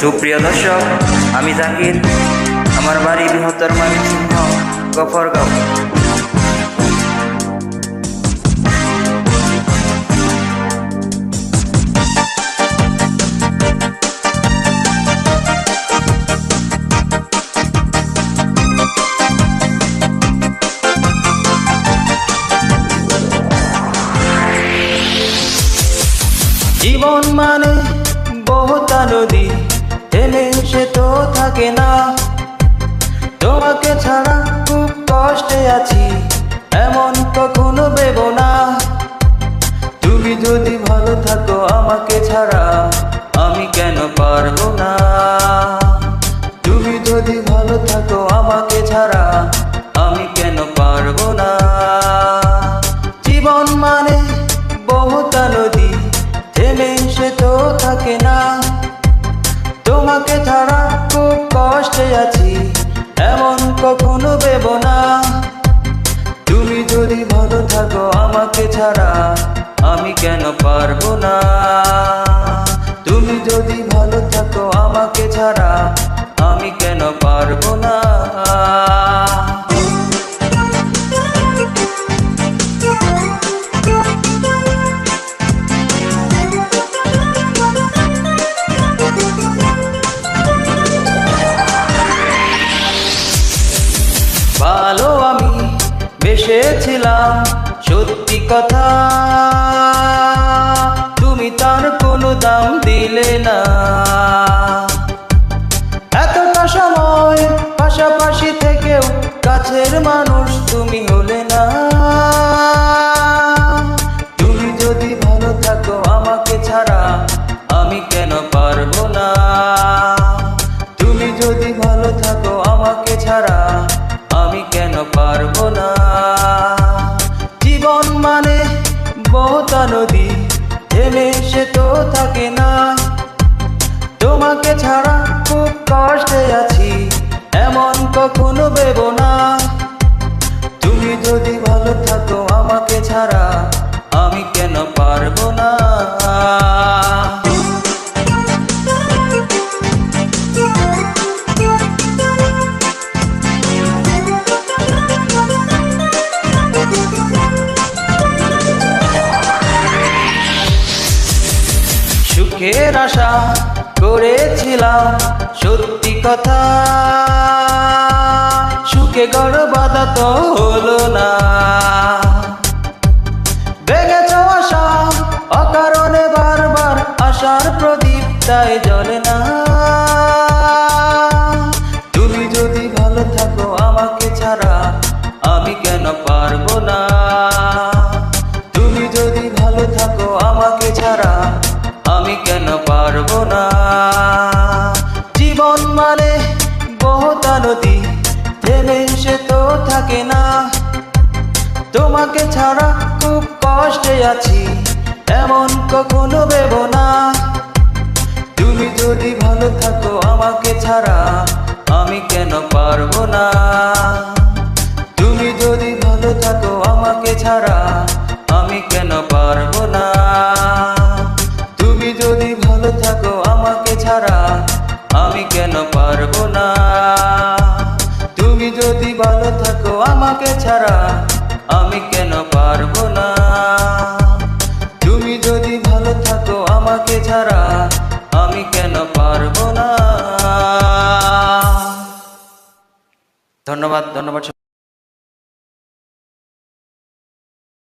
সুপ্রিয় দর্শক, আমি জাকির। আমার বাড়ি বৃহত্তর ময়মনসিংহ, গফরগাঁও। জীবন মানে বহুতা নদী, এনে সে তো থাকে না। তোমাকে ছাড়া খুব কষ্টে আছি, এমন কখনো ভেবো না। তুমি যদি ভালো থাকো আমাকে ছাড়া, আমি কেন পারবো না। তুমি যদি ভালো থাকো আমাকে ছাড়া, আমি কেন পারবো না। জীবন মানে বহুতা নদী, থেমে সে তো থাকে না। তোমাকে ছাড়া খুব কষ্টে আছি, এমন কখনো ভেবো না। তুমি যদি ভালো থাকো আমাকে ছাড়া, আমি কেন পারবো না। তুমি যদি ভালো থাকো আমাকে ছাড়া, আমি কেন পারবো না। ভালো আমি বেসেছিলাম, সত্যি কথা, তুমি তার কোনো দাম দিলে না। এতটা সময় পাশাপাশি থেকেও কাছের মানুষ তুমি হলে না। তুমি যদি ভালো থাকো আমাকে ছাড়া, আমি কেন পারবো না। তুমি যদি ভালো থাকো আমাকে ছাড়া, আমি কেন পারবো না। জীবন মানে বহুতা নদী, থেমে সে তো থাকে না। তোমাকে ছাড়া খুব কষ্টে আছি, এমন কখনো ভেবো না। তুমি যদি ভালো থাকো আমাকে ছাড়া, আমি কেন পারবো না। সুখের আশা করেছিলাম, সত্যি কথা, সুখে গড় বাঁধা তো হলো না। ভেঙেছ আশা অকারণে, বারবার আশার প্রদীপ তাই জ্বলে না। তুমি যদি ভালো থাকো আমাকে ছাড়া, আমি কেন পারবো না। তুমি যদি ভালো থাকো আমাকে ছাড়া, আমি কেন পারবো না। জীবন মানে বহুতা নদী, থেমে সে তো থাকে না। তোমাকে ছাড়া খুব কষ্টে আছি, এমন কখনো ভেবো না। তুমি যদি ভালো থাকো আমাকে ছাড়া, আমি কেন পারবো না। তুমি যদি ভালো থাকো আমাকে ছাড়া, আমি কেন পারবো না। তুমি যদি ভালো থাকো আমাকে ছাড়া, আমি কেন পারবো না। তুমি যদি ভালো থাকো আমাকে ছাড়া, আমি কেন পারবো না। তুমি যদি ভালো থাকো আমাকে ছাড়া, আমি কেন পারবো না। ধন্যবাদ, ধন্যবাদ।